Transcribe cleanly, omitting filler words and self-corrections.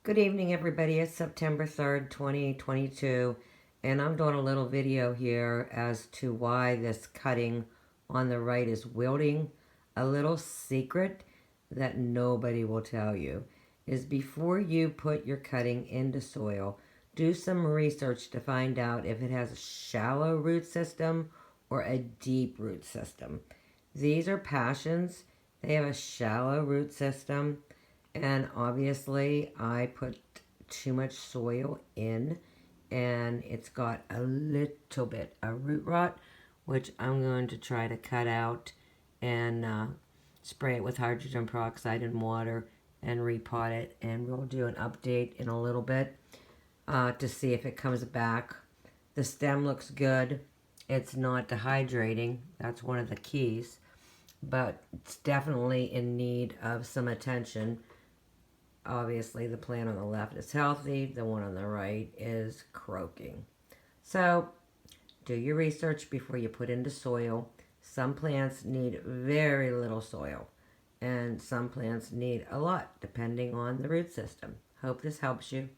Good evening, everybody. It's September 3rd, 2022, and I'm doing a little video here as to why this cutting on the right is wilting. A little secret that nobody will tell you is before you put your cutting into soil, do some research to find out if it has a shallow root system or a deep root system. These are passions. They have a shallow root system. And obviously I put too much soil in and it's got a little bit of root rot, which I'm going to try to cut out and spray it with hydrogen peroxide and water and repot it. And we'll do an update in a little bit to see if it comes back. The stem looks good. It's not dehydrating. That's one of the keys. But it's definitely in need of some attention. Obviously, the plant on the left is healthy. The one on the right is croaking. So, do your research before you put into soil. Some plants need very little soil, and some plants need a lot, depending on the root system. Hope this helps you.